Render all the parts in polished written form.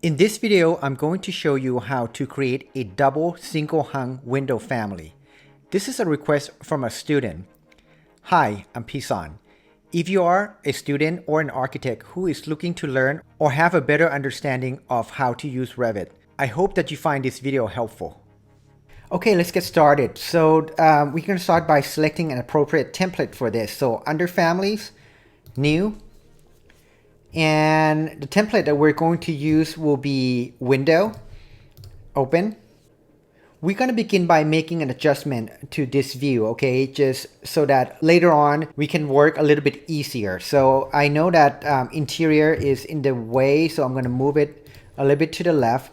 In this video, I'm going to show you how to create a double single hung window family. This is a request from a student. Hi, I'm Pisan. If you are a student or an architect who is looking to learn or have a better understanding of how to use Revit, I hope that you find this video helpful. Okay, let's get started. So we're going to start by selecting an appropriate template for this. So under families, new. And the template that we're going to use will be window, open. We're going to begin by making an adjustment to this view, okay? Just so that later on we can work a little bit easier. So I know that interior is in the way, so I'm going to move it a little bit to the left.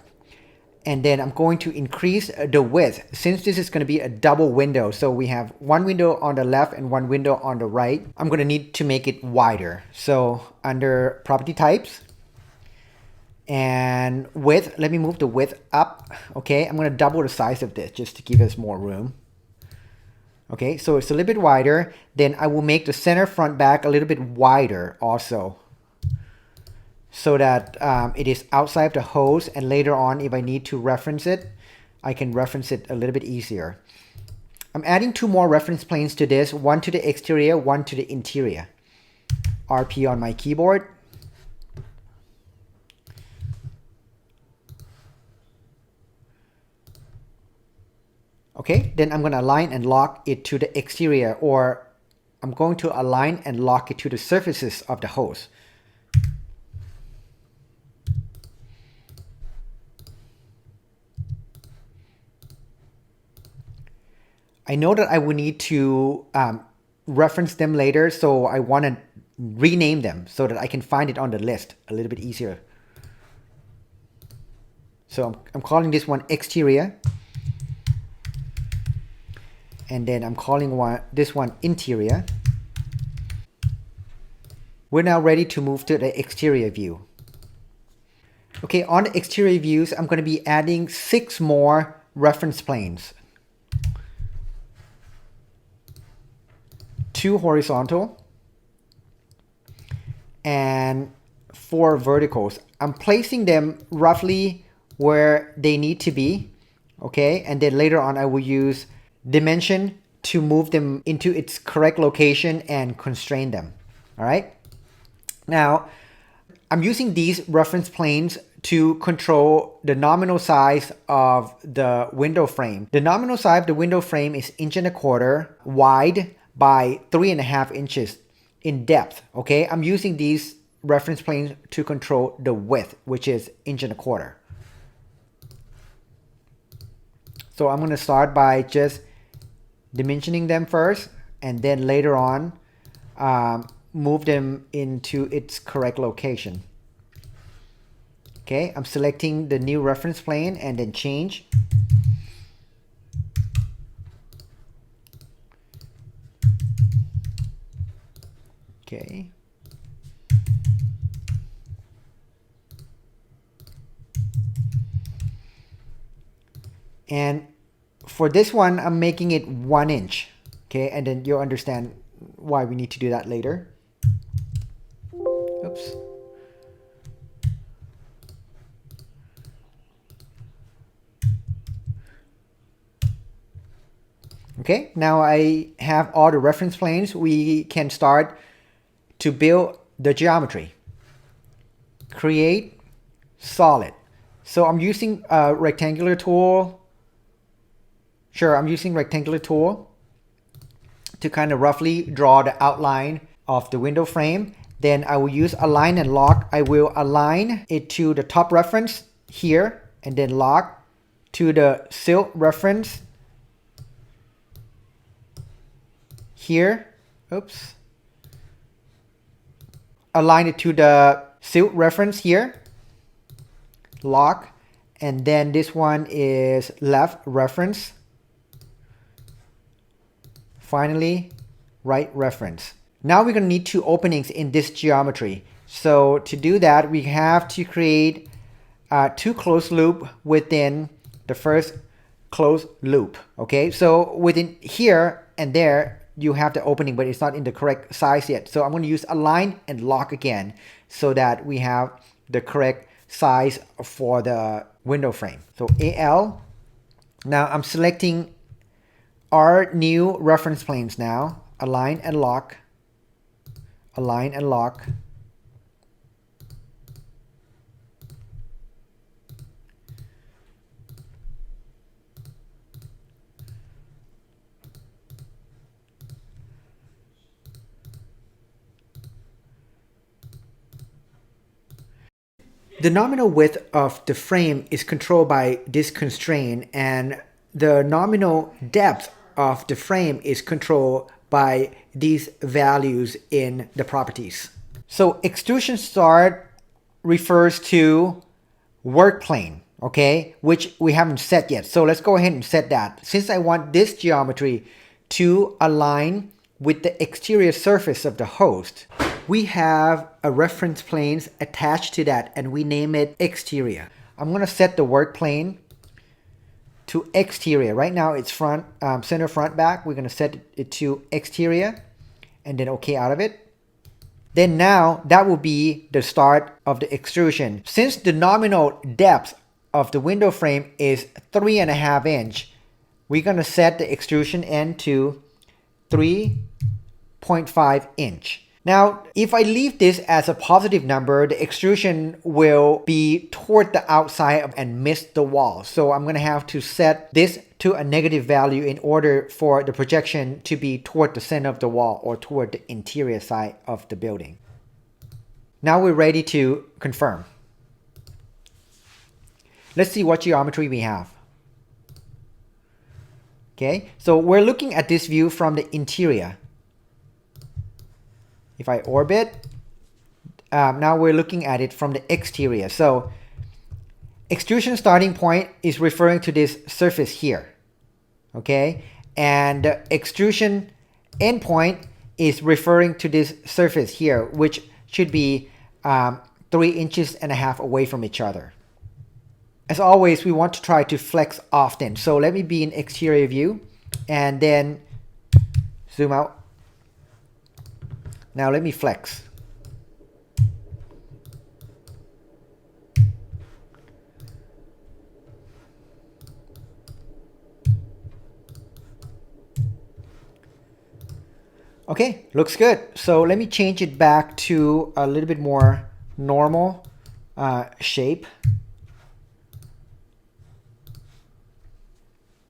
And then I'm going to increase the width since this is going to be a double window. So we have one window on the left and one window on the right. I'm going to need to make it wider. So under property types and width, let me move the width up. Okay, I'm going to double the size of this just to give us more room. Okay, so it's a little bit wider. Then I will make the center front back a little bit wider also, so that it is outside of the hose, and later on if I need to reference it, I can reference it a little bit easier. I'm adding two more reference planes to this, one to the exterior, one to the interior. RP on my keyboard. Okay, then I'm going to align and lock it to the exterior, or I'm going to align and lock it to the surfaces of the hose. I know that I will need to reference them later, so I want to rename them so that I can find it on the list a little bit easier. So I'm calling this one exterior, and then I'm calling this one interior. We're now ready to move to the exterior view. Okay, on the exterior views, I'm going to be adding 6 more reference planes. 2 horizontal and 4 verticals. I'm placing them roughly where they need to be, okay? And then later on I will use dimension to move them into its correct location and constrain them, all right? Now, I'm using these reference planes to control the nominal size of the window frame. The nominal size of the window frame is 1.25 inches wide by 3.5 inches in depth, okay? I'm using these reference planes to control the width, which is 1.25 inches. So I'm going to start by just dimensioning them first, and then later on move them into its correct location. Okay, I'm selecting the new reference plane and then change. Okay. And for this one, I'm making it 1 inch. Okay, and then you'll understand why we need to do that later. Oops. Okay, now I have all the reference planes. We can start to build the geometry. Create solid. So I'm using a rectangular tool. Sure, I'm using rectangular tool to kind of roughly draw the outline of the window frame. Then I will use align and lock. I will align it to the top reference here, and then lock to the silt reference here. Oops. Align it to the silt reference here, lock, and then this one is left reference. Finally, right reference. Now we're going to need 2 openings in this geometry. So to do that, we have to create 2 closed loop within the first closed loop. Okay, so within here and there, you have the opening, but it's not in the correct size yet. So I'm going to use align and lock again so that we have the correct size for the window frame. So AL. Now I'm selecting our new reference planes now. Align and lock. Align and lock. The nominal width of the frame is controlled by this constraint, and the nominal depth of the frame is controlled by these values in the properties. So extrusion start refers to work plane, okay, which we haven't set yet. So let's go ahead and set that. Since I want this geometry to align with the exterior surface of the host, we have a reference plane attached to that, and we name it exterior. I'm going to set the work plane to exterior. Right now it's front, center, front, back. We're going to set it to exterior and then OK out of it. Then now that will be the start of the extrusion. Since the nominal depth of the window frame is 3.5 inch, we're going to set the extrusion end to 3.5 inch. Now, if I leave this as a positive number, the extrusion will be toward the outside and miss the wall. So I'm going to have to set this to a negative value in order for the projection to be toward the center of the wall or toward the interior side of the building. Now we're ready to confirm. Let's see what geometry we have. Okay, so we're looking at this view from the interior. If I orbit, now we're looking at it from the exterior. So extrusion starting point is referring to this surface here, okay? And extrusion endpoint is referring to this surface here, which should be 3.5 inches away from each other. As always, we want to try to flex often. So let me be in exterior view and then zoom out. Now let me flex. Okay, looks good. So let me change it back to a little bit more normal shape.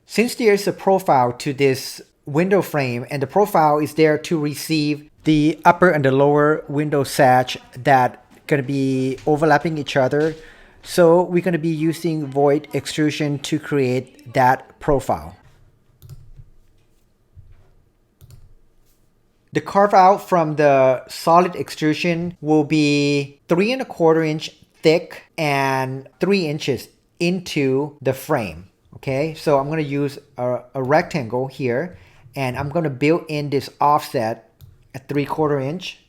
Since there's a profile to this window frame and the profile is there to receive the upper and the lower window sash that going to be overlapping each other, so we're going to be using void extrusion to create that profile. The carve out from the solid extrusion will be 3.25 inch thick and 3 inches into the frame. Okay, so I'm going to use a rectangle here, and I'm going to build in this offset at 3/4 inch.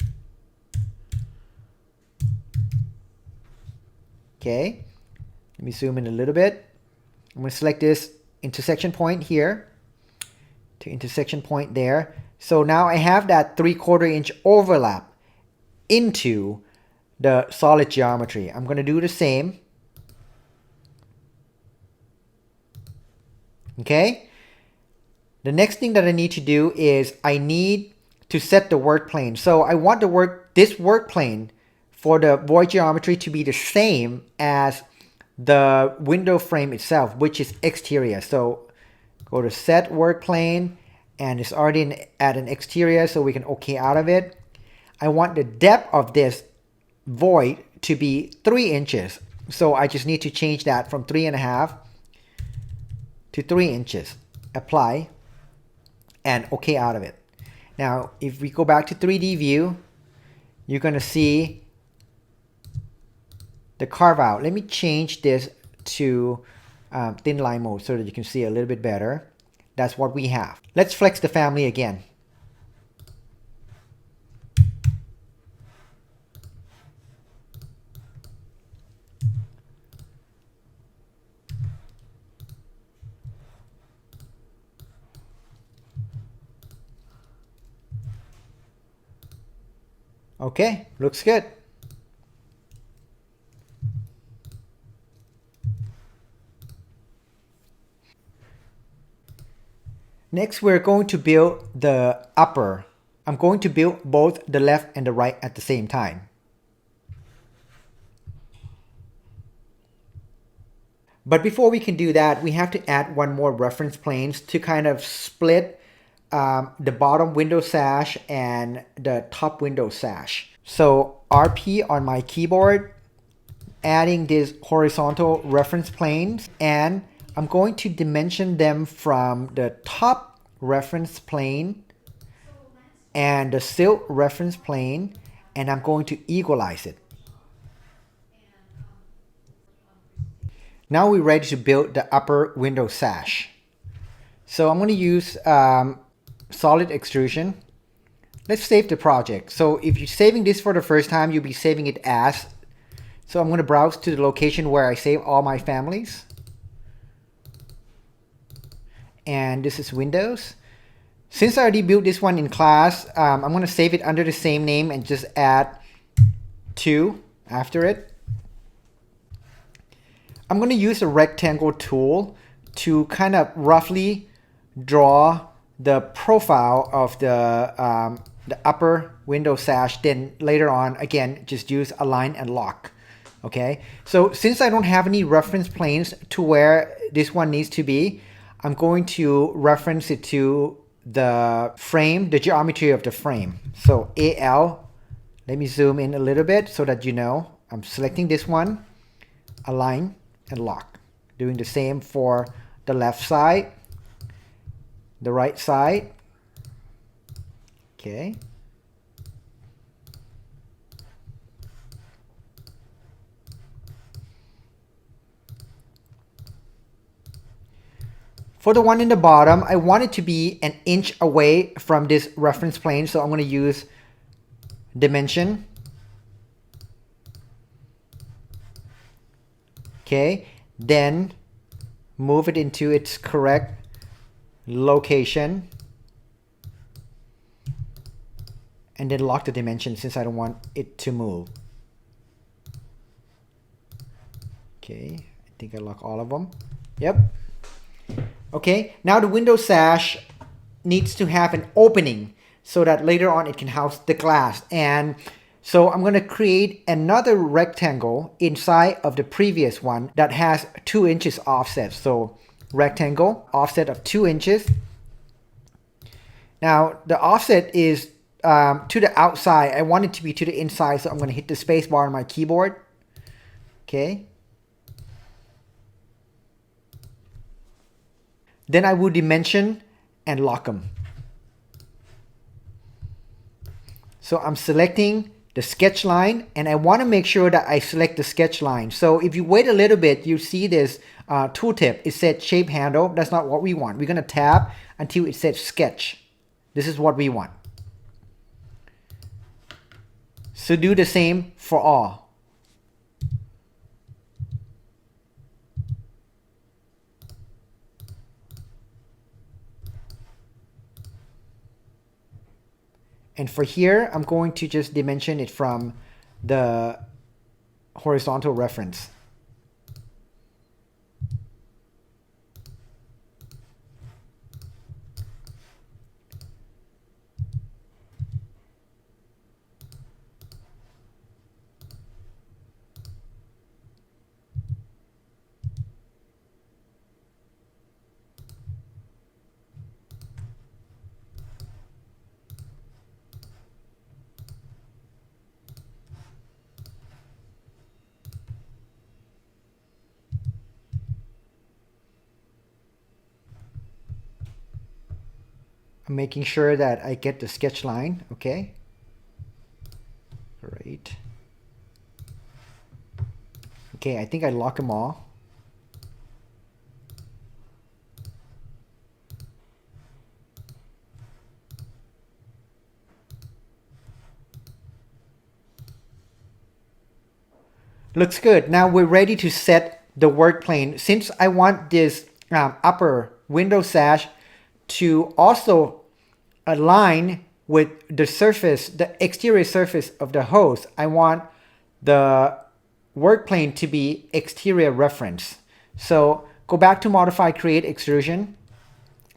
Okay, let me zoom in a little bit. I'm going to select this intersection point here to intersection point there. So now I have that 3/4 inch overlap into the solid geometry. I'm going to do the same. Okay, the next thing that I need to do is I need to set the work plane. So I want this work plane for the void geometry to be the same as the window frame itself, which is exterior. So go to set work plane, and it's already at an exterior, so we can OK out of it. I want the depth of this void to be 3 inches. So I just need to change that from 3.5 to 3 inches. Apply and OK out of it. Now, if we go back to 3D view, you're going to see the carve out. Let me change this to thin line mode so that you can see a little bit better. That's what we have. Let's flex the family again. Okay, looks good. Next, we're going to build the upper. I'm going to build both the left and the right at the same time. But before we can do that, we have to add one more reference planes to kind of split the bottom window sash and the top window sash. So RP on my keyboard, adding these horizontal reference planes, and I'm going to dimension them from the top reference plane and the silt reference plane, and I'm going to equalize it. Now we're ready to build the upper window sash. So I'm going to use solid extrusion. Let's save the project. So if you're saving this for the first time, you'll be saving it as. So I'm going to browse to the location where I save all my families. And this is Windows. Since I already built this one in class, I'm going to save it under the same name and just add 2 after it. I'm going to use a rectangle tool to kind of roughly draw the profile of the upper window sash. Then later on, again, just use align and lock. Okay, so since I don't have any reference planes to where this one needs to be, I'm going to reference it to the frame, the geometry of the frame. So AL, let me zoom in a little bit so that you know. I'm selecting this one, align and lock. Doing the same for the left side, the right side. Okay. For the one in the bottom, I want it to be an inch away from this reference plane, so I'm going to use dimension. Okay, then move it into its correct location. And then lock the dimension since I don't want it to move. Okay, I think I lock all of them. Yep. Okay, now the window sash needs to have an opening so that later on it can house the glass. And so I'm going to create another rectangle inside of the previous one that has 2 inches offset. So rectangle, offset of 2 inches. Now the offset is to the outside. I want it to be to the inside, so I'm going to hit the space bar on my keyboard. Okay. Then I will dimension and lock them. So I'm selecting the sketch line, and I want to make sure that I select the sketch line. So if you wait a little bit, you see this tooltip. It said shape handle. That's not what we want. We're going to tap until it says sketch. This is what we want. So do the same for all. And for here, I'm going to just dimension it from the horizontal reference. I'm making sure that I get the sketch line, okay? Great. Okay, I think I lock them all. Looks good. Now we're ready to set the work plane. Since I want this upper window sash to also align with the surface, the exterior surface of the hose, I want the work plane to be exterior reference. So go back to modify create extrusion,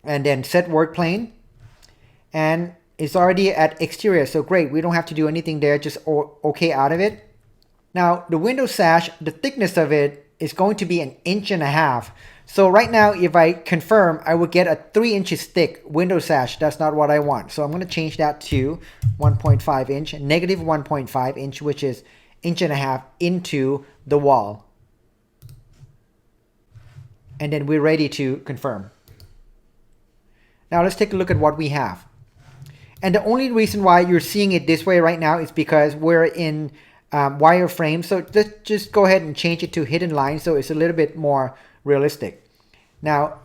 and then set work plane, and it's already at exterior, so great, we don't have to do anything there, just okay out of it. Now the window sash, the thickness of it is going to be 1.5 inches. So right now, if I confirm, I would get a 3 inches thick window sash. That's not what I want. So I'm going to change that to 1.5 inch, negative 1.5 inch, which is 1.5 inches into the wall. And then we're ready to confirm. Now let's take a look at what we have. And the only reason why you're seeing it this way right now is because we're in wireframe. So let's just go ahead and change it to hidden line so it's a little bit more realistic. Now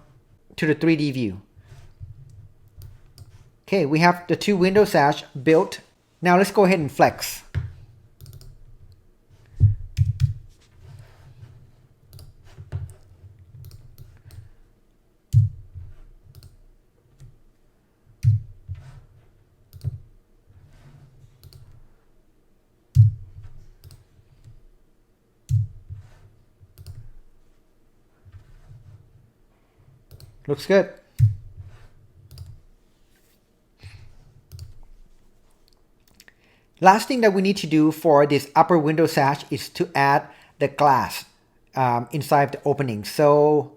to the 3D view. Okay, we have the 2 window sash built. Now let's go ahead and flex. Looks good. Last thing that we need to do for this upper window sash is to add the glass inside the opening. So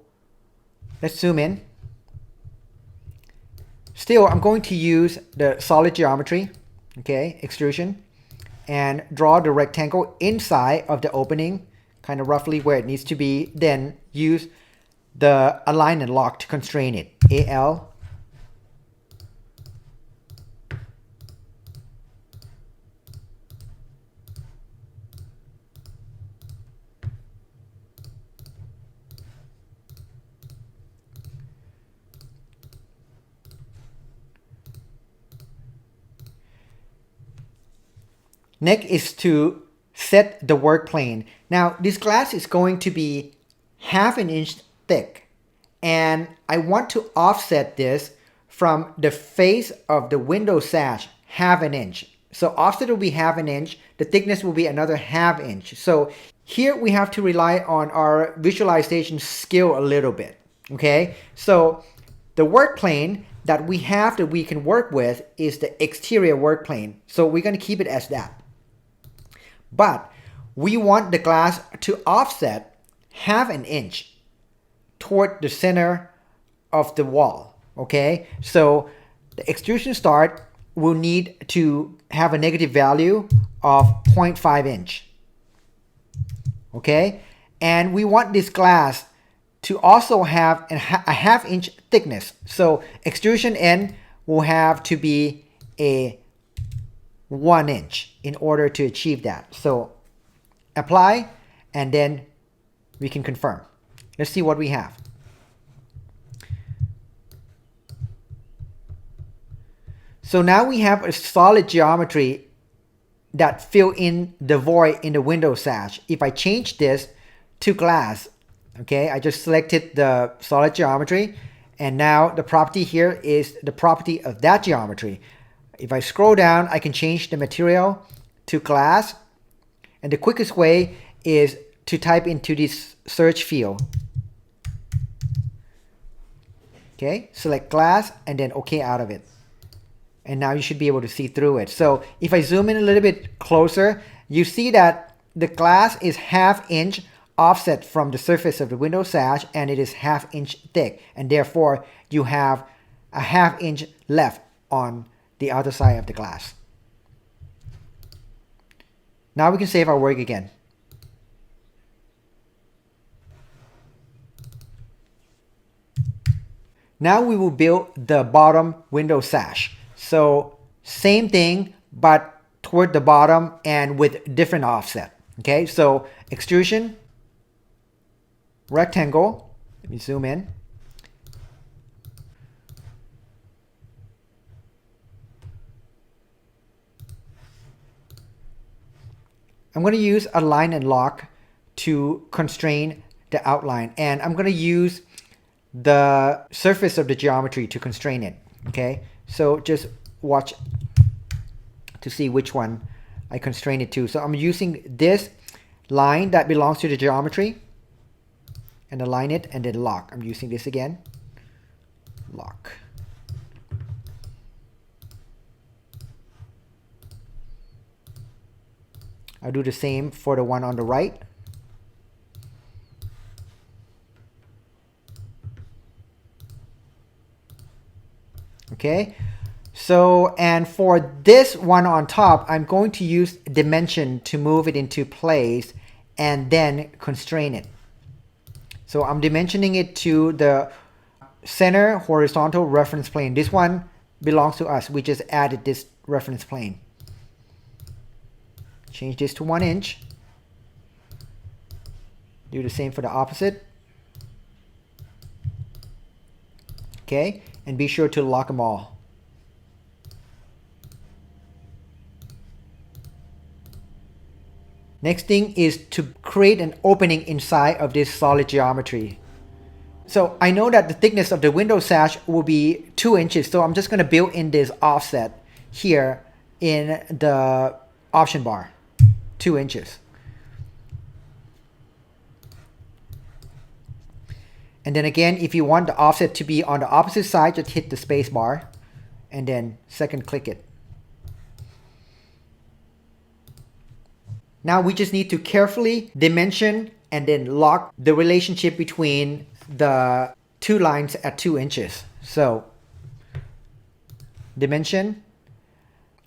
let's zoom in. Still, I'm going to use the solid geometry, okay, extrusion, and draw the rectangle inside of the opening, kind of roughly where it needs to be. Then use the align and lock to constrain it. AL. Next is to set the work plane. Now this glass is going to be 1/2 inch thick, and I want to offset this from the face of the window sash 1/2 inch. So offset will be 1/2 inch, the thickness will be another 1/2 inch. So here we have to rely on our visualization skill a little bit, okay? So the work plane that we have that we can work with is the exterior work plane. So we're going to keep it as that. But we want the glass to offset 1/2 inch toward the center of the wall, okay? So the extrusion start will need to have a negative value of 0.5 inch, okay? And we want this glass to also have a 1/2 inch thickness. So extrusion end will have to be a 1 inch in order to achieve that. So apply, and then we can confirm. Let's see what we have. So now we have a solid geometry that fill in the void in the window sash. If I change this to glass, okay, I just selected the solid geometry, and now the property here is the property of that geometry. If I scroll down, I can change the material to glass, and the quickest way is to type into this search field. Okay, select glass and then OK out of it. And now you should be able to see through it. So if I zoom in a little bit closer, you see that the glass is 1/2 inch offset from the surface of the window sash, and it is 1/2 inch thick, and therefore you have a 1/2 inch left on the other side of the glass. Now we can save our work again. Now we will build the bottom window sash. So same thing, but toward the bottom and with different offset. Okay, so extrusion, rectangle, let me zoom in. I'm going to use align and lock to constrain the outline, and I'm going to use the surface of the geometry to constrain it. Okay, so just watch to see which one I constrain it to. So I'm using this line that belongs to the geometry and align it and then lock. I'm using this again. lock. I'll do the same for the one on the right. Okay, so and for this one on top, I'm going to use dimension to move it into place and then constrain it. So I'm dimensioning it to the center horizontal reference plane. This one belongs to us. We just added this reference plane. Change this to 1 inch. Do the same for the opposite. Okay, and be sure to lock them all. Next thing is to create an opening inside of this solid geometry. So I know that the thickness of the window sash will be 2 inches, so I'm just going to build in this offset here in the option bar, 2 inches. And then again, if you want the offset to be on the opposite side, just hit the space bar and then second click it. Now we just need to carefully dimension and then lock the relationship between the two lines at 2 inches. So dimension.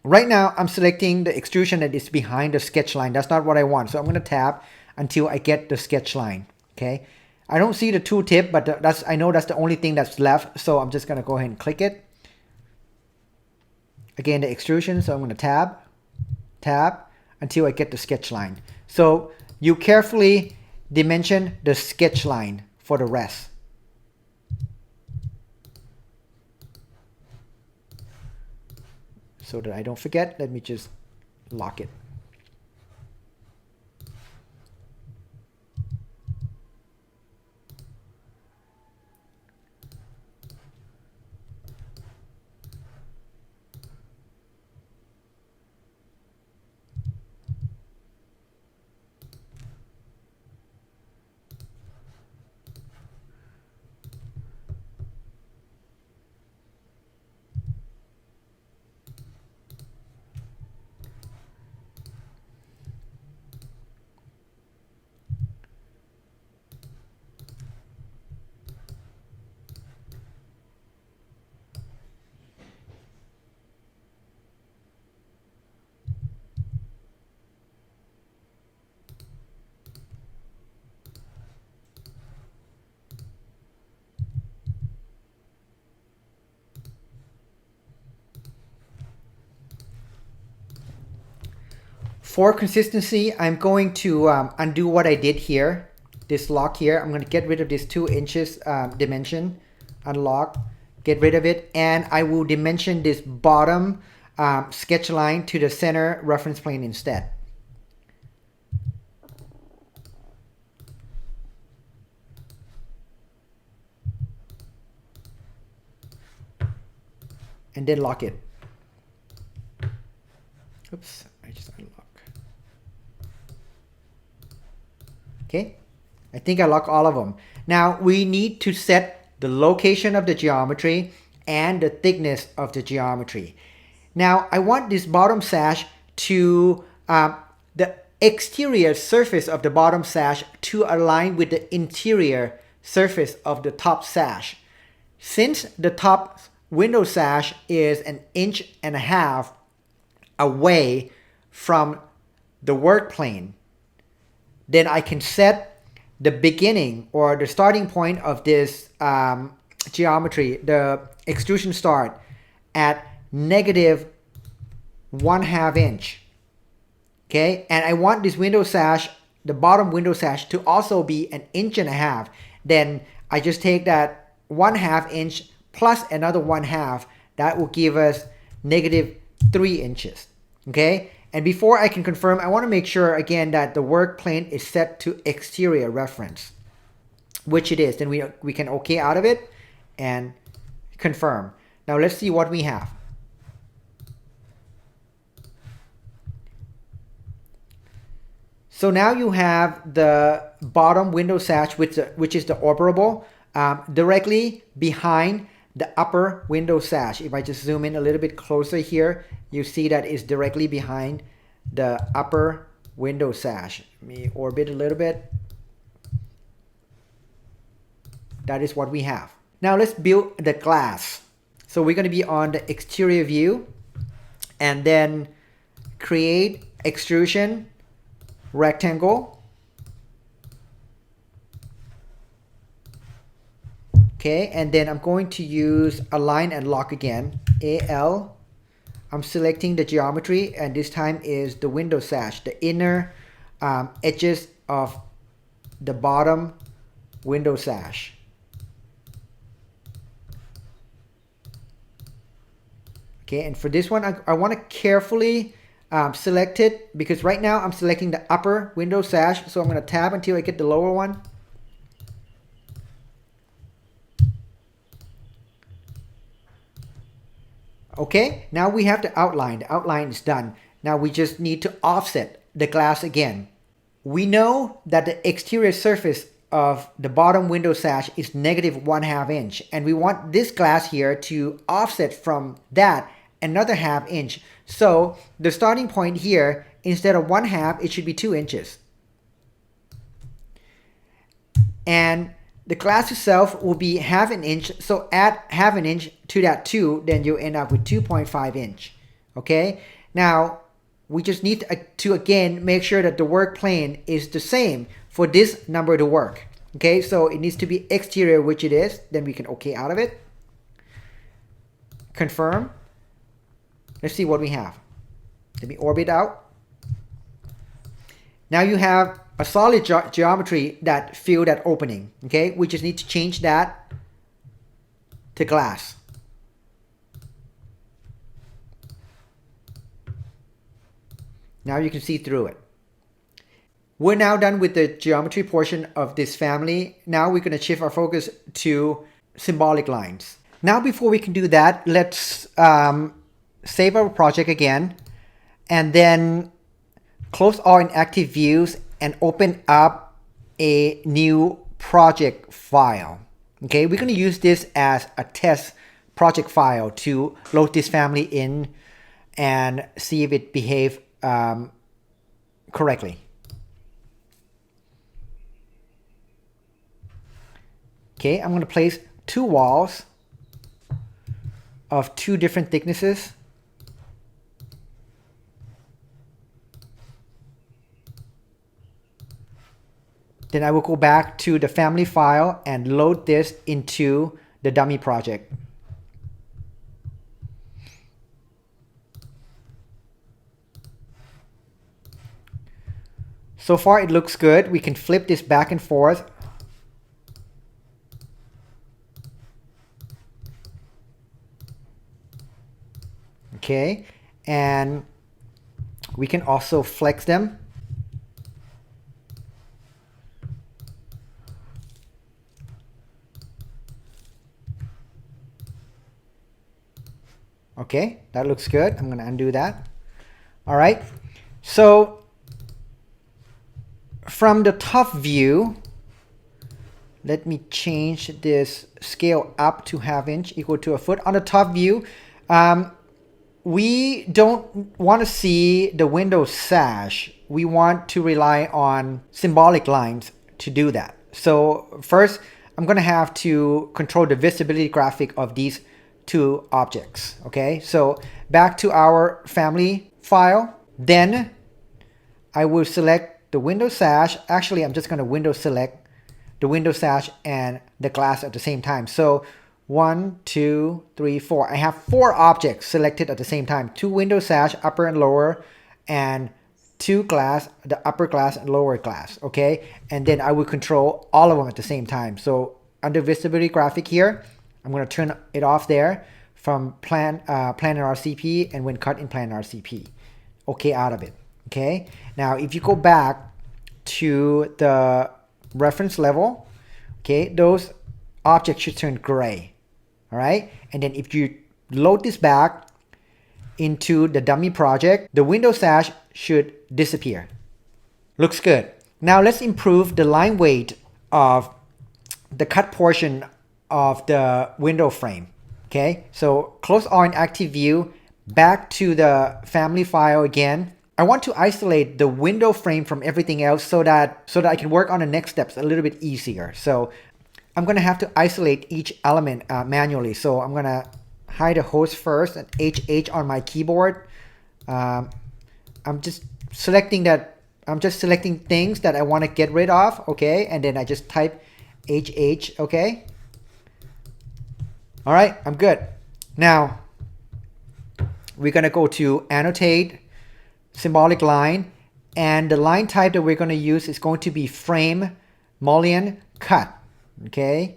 Right now I'm selecting the extrusion that is behind the sketch line. That's not what I want. So I'm going to tab until I get the sketch line. Okay. I don't see the tooltip, but I know that's the only thing that's left. So I'm just going to go ahead and click it. Again, the extrusion. So I'm going to tab until I get the sketch line. So you carefully dimension the sketch line for the rest. So that I don't forget, let me just lock it. For consistency, I'm going to undo what I did here, this lock here. I'm going to get rid of this 2 inches dimension, unlock, get rid of it, and I will dimension this bottom sketch line to the center reference plane instead. And then lock it. Oops, I just unlock. Okay, I think I lock all of them. Now we need to set the location of the geometry and the thickness of the geometry. Now I want this bottom sash to, the exterior surface of the bottom sash to align with the interior surface of the top sash. Since the top window sash is 1.5 inches away from the work plane, then I can set the beginning or the starting point of this geometry, the extrusion start, at -1/2 inch. Okay, and I want this window sash, the bottom window sash, to also be 1.5 inches. Then I just take that 1/2 inch plus another 1/2. That will give us -3 inches. Okay. And before I can confirm, I want to make sure again that the work plane is set to exterior reference, which it is. Then we can OK out of it and confirm. Now let's see what we have. So now you have the bottom window sash, which is the operable, directly behind the upper window sash. If I just zoom in a little bit closer here, you see that it's directly behind the upper window sash. Let me orbit a little bit. That is what we have. Now let's build the glass. So we're going to be on the exterior view and then create extrusion rectangle. Okay, and then I'm going to use align and lock again. AL. I'm selecting the geometry, and this time is the window sash, the inner edges of the bottom window sash. Okay, and for this one, I want to carefully select it, because right now I'm selecting the upper window sash. So I'm going to tab until I get the lower one. Okay, now we have the outline. The outline is done. Now we just need to offset the glass again. We know that the exterior surface of the bottom window sash is -1/2 inch, and we want this glass here to offset from that another 1/2 inch. So the starting point here, instead of 1/2, it should be 2 inches. And the glass itself will be 1/2 inch. So add 1/2 inch to that 2, then you'll end up with 2.5 inch. Okay. Now we just need to again make sure that the work plane is the same for this number to work. Okay. So it needs to be exterior, which it is. Then we can OK out of it. Confirm. Let's see what we have. Let me orbit out. Now you have a solid geometry that fill that opening. Okay, we just need to change that to glass. Now you can see through it. We're now done with the geometry portion of this family. Now we're going to shift our focus to symbolic lines. Now before we can do that, let's save our project again, and then close all inactive views and open up a new project file. Okay, we're going to use this as a test project file to load this family in and see if it behaves correctly. Okay, I'm going to place 2 walls of 2 different thicknesses. Then I will go back to the family file and load this into the dummy project. So far it looks good. We can flip this back and forth. Okay, and we can also flex them. Okay, that looks good. I'm going to undo that. All right. So from the top view, let me change this scale up to 1/2 inch equal to 1 foot. On the top view, we don't want to see the window sash. We want to rely on symbolic lines to do that. So first, I'm going to have to control the visibility graphic of these 2 objects. Okay, so back to our family file. Then I will select the window sash. Actually, I'm just going to window select the window sash and the glass at the same time. So 1, 2, 3, 4. I have 4 objects selected at the same time. 2 window sash, upper and lower, and 2 glass, the upper glass and lower glass. Okay, and then I will control all of them at the same time. So under visibility graphic here, I'm going to turn it off there from plan in RCP and when cut in plan RCP. Okay, out of it. Okay, now if you go back to the reference level, okay, those objects should turn gray. All right, and then if you load this back into the dummy project, the window sash should disappear. Looks good. Now let's improve the line weight of the cut portion of the window frame. Okay, so close all in active view, back to the family file again. I want to isolate the window frame from everything else so that I can work on the next steps a little bit easier. So I'm gonna have to isolate each element manually. So I'm gonna hide the host first and HH on my keyboard. I'm just selecting things that I want to get rid of, okay? And then I just type HH, okay? All right, I'm good. Now, we're gonna go to annotate, symbolic line, and the line type that we're gonna use is going to be frame, mullion, cut, okay?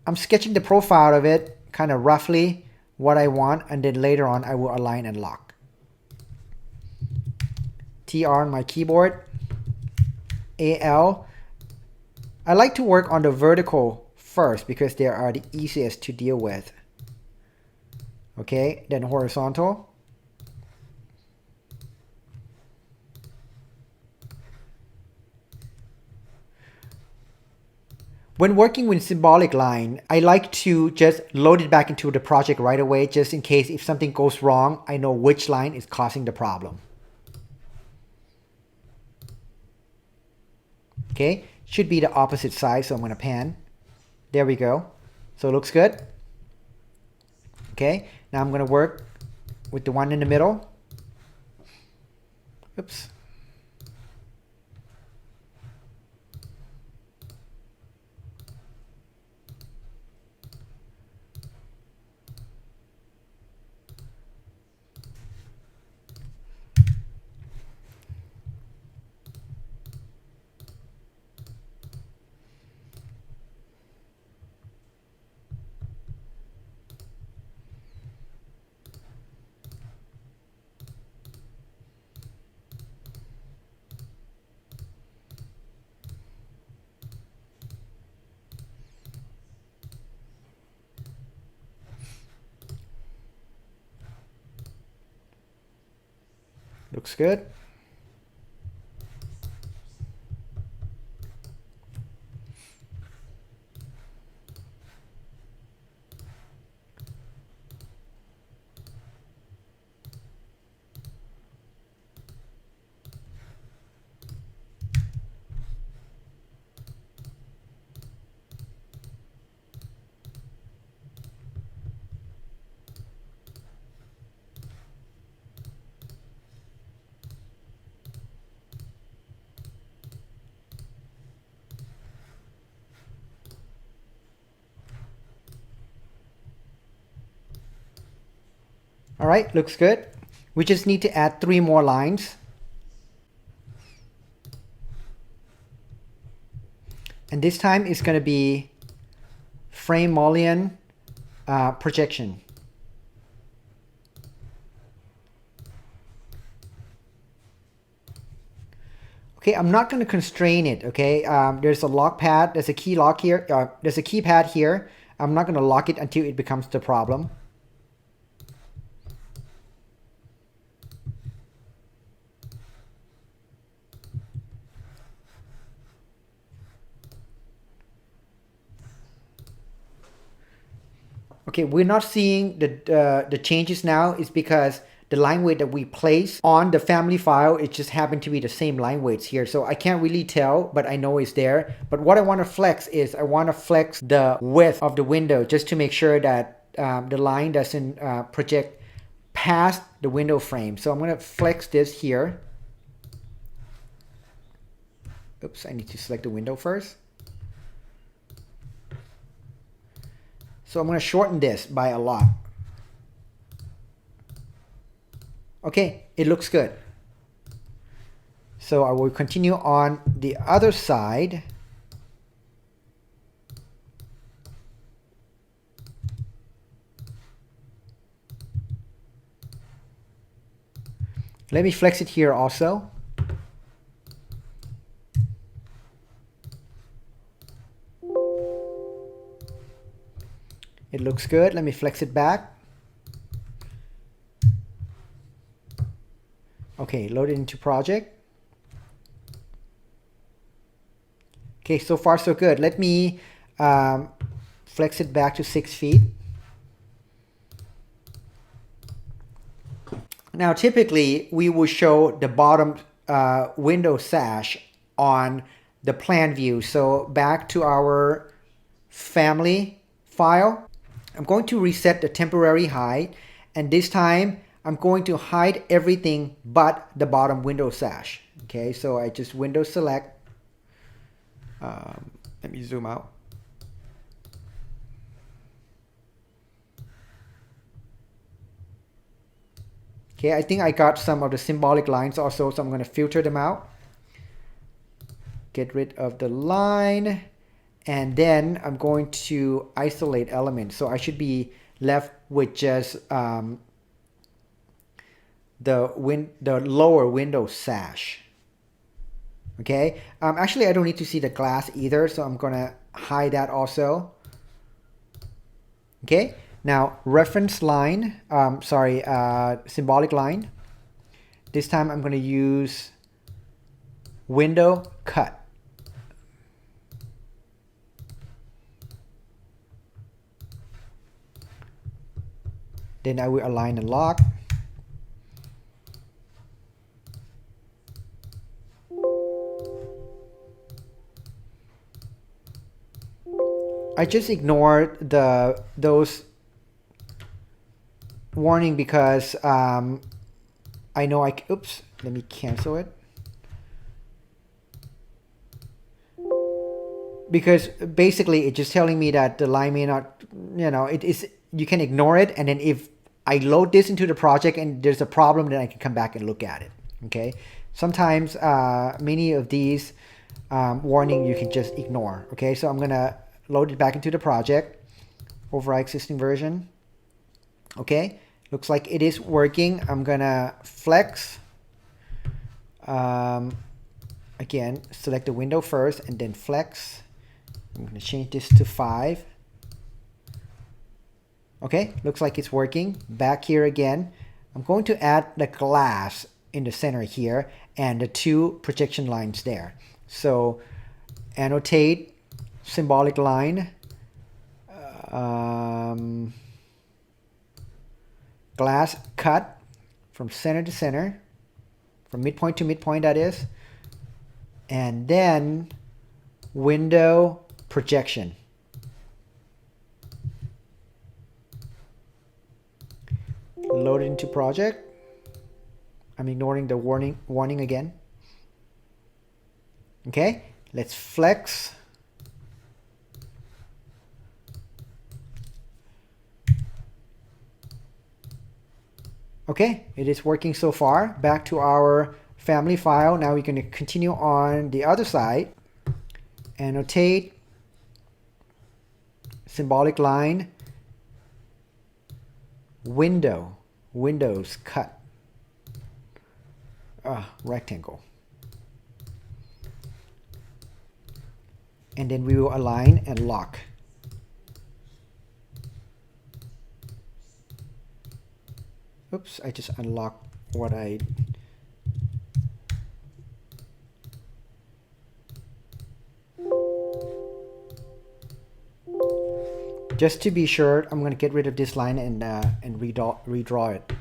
I'm sketching the profile of it, kind of roughly what I want, and then later on I will align and lock. TR on my keyboard, AL. I like to work on the vertical first because they are the easiest to deal with. Okay, then horizontal. When working with symbolic line, I like to just load it back into the project right away, just in case if something goes wrong, I know which line is causing the problem. Okay, should be the opposite side, so I'm going to pan. There we go. So it looks good. Okay, now I'm going to work with the one in the middle. Oops. Looks good. All right, looks good. We just need to add 3 more lines. And this time it's going to be frame mullion projection. Okay, I'm not going to constrain it, okay? There's a lock pad, there's a key lock here, there's a keypad here. I'm not going to lock it until it becomes the problem. Okay, we're not seeing the changes now is because the line weight that we place on the family file, it just happened to be the same line weights here. So I can't really tell, but I know it's there. But what I want to flex is I want to flex the width of the window just to make sure that the line doesn't project past the window frame. So I'm going to flex this here. Oops, I need to select the window first. So I'm going to shorten this by a lot. Okay, it looks good. So I will continue on the other side. Let me flex it here also. It looks good. Let me flex it back. Okay, load it into project. Okay, so far so good. Let me flex it back to 6 feet. Now, typically, we will show the bottom window sash on the plan view. So back to our family file, I'm going to reset the temporary height, and this time I'm going to hide everything but the bottom window sash. Okay, so I just window select. Let me zoom out. Okay, I think I got some of the symbolic lines also, so I'm going to filter them out. Get rid of the line, and then I'm going to isolate elements. So I should be left with just the lower window sash. Okay, actually I don't need to see the glass either, so I'm going to hide that also. Okay. Now, reference line, symbolic line. This time I'm going to use window cut. Then I will align and lock. I just ignored those warning because I know oops, let me cancel it. Because basically it's just telling me that the line may not, you can ignore it, and then if I load this into the project and there's a problem, then I can come back and look at it. Okay, sometimes many of these warning you can just ignore. Okay, so I'm gonna load it back into the project, override existing version. Okay, looks like it is working. I'm gonna flex. Again, select the window first and then flex. I'm gonna change this to 5. Okay, looks like it's working. Back here again, I'm going to add the glass in the center here and the 2 projection lines there. So annotate symbolic line, glass cut from center to center, from midpoint to midpoint, that is, and then window projection. Load it into project. I'm ignoring the warning again. Okay, let's flex. Okay, it is working so far. Back to our family file. Now we're going to continue on the other side. Annotate symbolic line, windows cut, rectangle, and then we will align and lock. Oops, I just unlocked what I just to be sure. I'm going to get rid of this line and redraw it.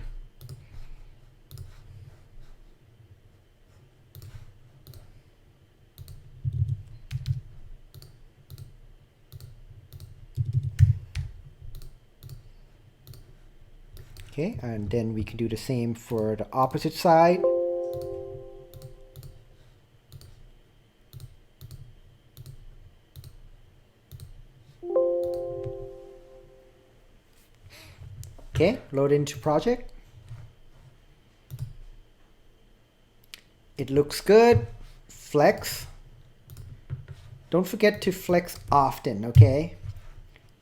Okay, and then we can do the same for the opposite side. Okay, load into project. It looks good. Flex. Don't forget to flex often, okay?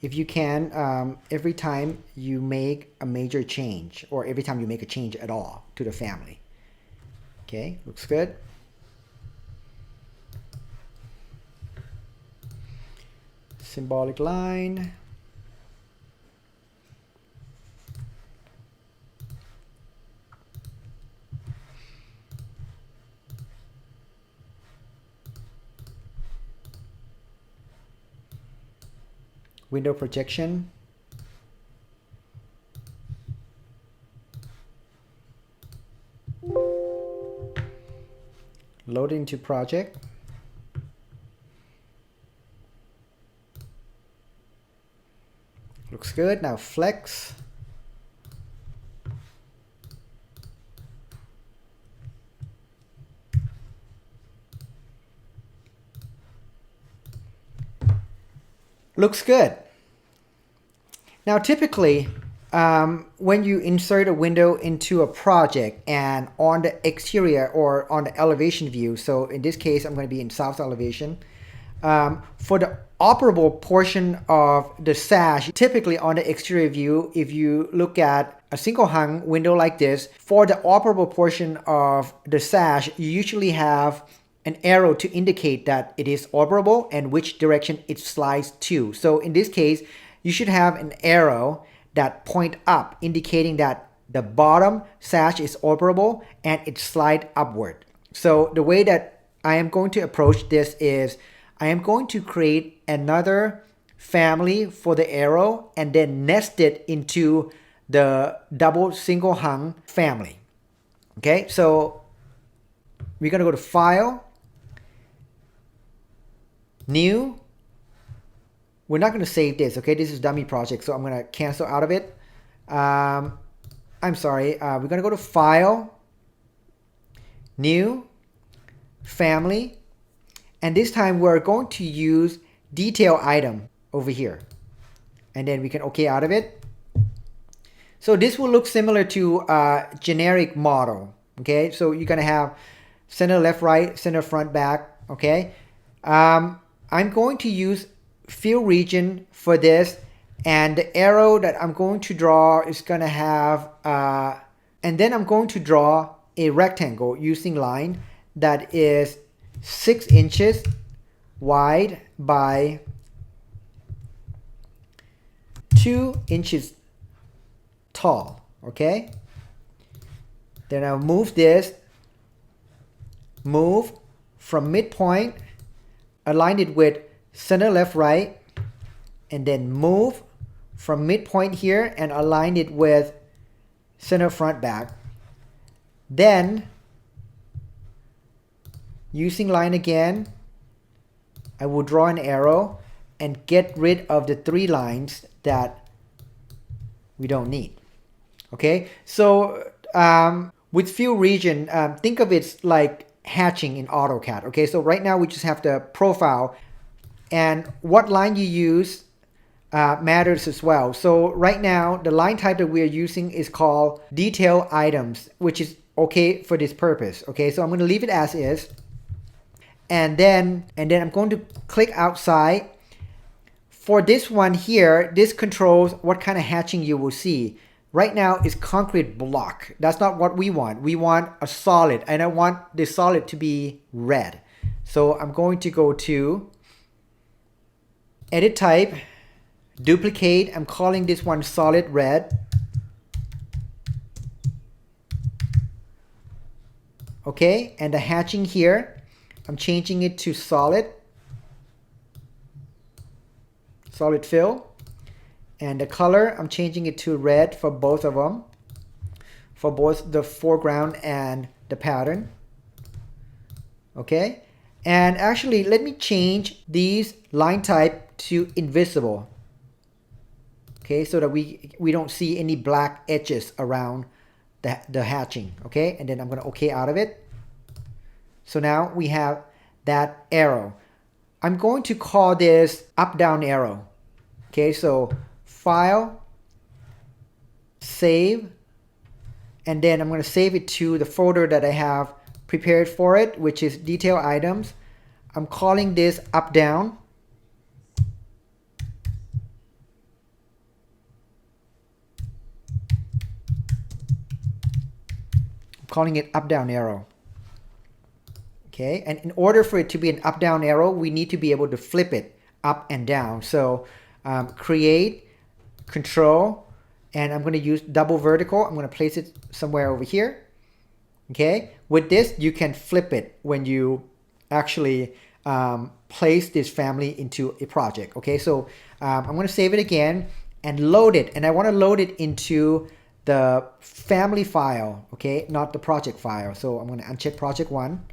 If you can, every time you make a major change, or every time you make a change at all to the family. Okay, looks good. Symbolic line. window projection. Load into project. Looks good. Now flex. Looks good. Now typically, when you insert a window into a project and on the exterior or on the elevation view, so in this case I'm going to be in south elevation, for the operable portion of the sash, typically on the exterior view, if you look at a single hung window like this, for the operable portion of the sash, you usually have an arrow to indicate that it is operable and which direction it slides to. So in this case, you should have an arrow that point up, indicating that the bottom sash is operable and it slides upward. So the way that I am going to approach this is I am going to create another family for the arrow and then nest it into the double single hung family. Okay, so we're going to go to File, New. We're not going to save this, okay? This is dummy project, so I'm going to cancel out of it. I'm sorry. We're going to go to File, New, Family, and this time we're going to use Detail Item over here. And then we can OK out of it. So this will look similar to a generic model, okay? So you're going to have center left, right, center front, back, okay? I'm going to use fill region for this, and the arrow that I'm going to draw is going to have, and then I'm going to draw a rectangle using line that is 6 inches wide by 2 inches tall, okay? Then I'll move this, move from midpoint, align it with center left right, and then move from midpoint here and align it with center front back. Then using line again, I will draw an arrow and get rid of the 3 lines that we don't need. Okay, so with fill region, think of it like hatching in AutoCAD. Okay, so right now we just have the profile, and what line you use matters as well. So right now the line type that we are using is called Detail Items, which is okay for this purpose. Okay, so I'm going to leave it as is, and then I'm going to click outside. For this one here, this controls what kind of hatching you will see. Right now is concrete block. That's not what we want. We want a solid, and I want the solid to be red. So I'm going to go to Edit Type, Duplicate. I'm calling this one Solid Red. Okay, and the hatching here, I'm changing it to solid fill. And the color, I'm changing it to red for both of them, for both the foreground and the pattern. Okay, and actually let me change these line type to invisible. Okay, so that we don't see any black edges around the hatching. Okay, and then I'm going to OK out of it. So now we have that arrow. I'm going to call this up down arrow. Okay, so File, Save, and then I'm going to save it to the folder that I have prepared for it, which is Detail Items. I'm calling this up down. I'm calling it up down arrow. Okay, and in order for it to be an up down arrow, we need to be able to flip it up and down. So create, Control, and I'm going to use double vertical. I'm going to place it somewhere over here. Okay, with this you can flip it when you actually place this family into a project. Okay, so I'm going to save it again and load it, and I want to load it into the family file, okay, not the project file. So I'm going to uncheck project 1,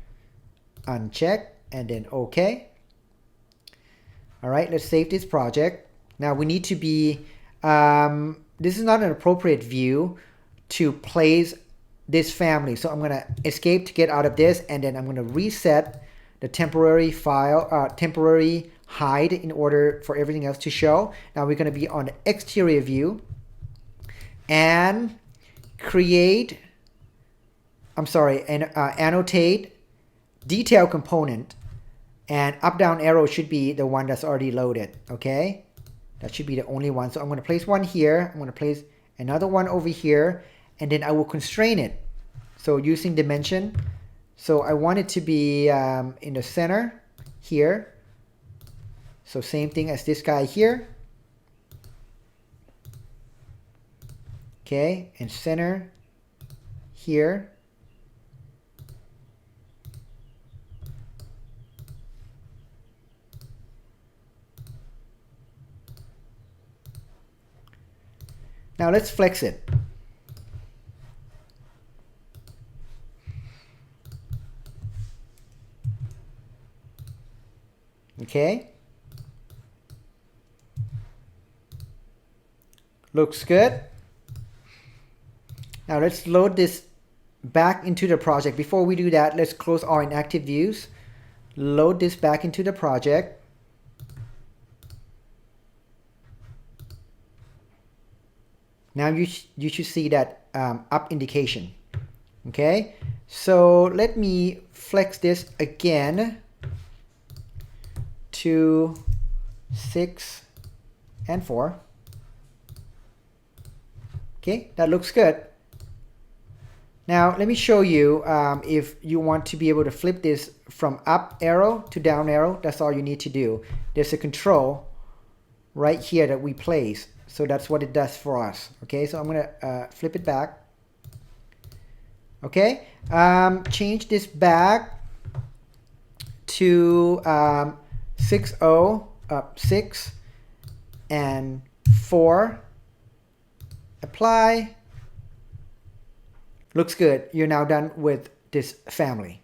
uncheck, and then okay. All right, let's save this project. Now we need to be this is not an appropriate view to place this family, so I'm going to escape to get out of this, and then I'm going to reset the temporary file, temporary hide, in order for everything else to show. Now we're going to be on the exterior view and create, annotate detail component, and up down arrow should be the one that's already loaded. Okay, that should be the only one. So I'm going to place one here, I'm going to place another one over here, and then I will constrain it. So using dimension, so I want it to be in the center here. So same thing as this guy here. Okay, and center here. Now let's flex it. Okay. Looks good. Now let's load this back into the project. Before we do that, let's close our inactive views. Load this back into the project. Now you should see that up indication. Okay, so let me flex this again to 6 and 4. Okay, that looks good. Now let me show you if you want to be able to flip this from up arrow to down arrow. That's all you need to do. There's a control right here that we place, so that's what it does for us. Okay, so I'm gonna flip it back. Okay, change this back to 6 and 4. Apply. Looks good. You're now done with this family.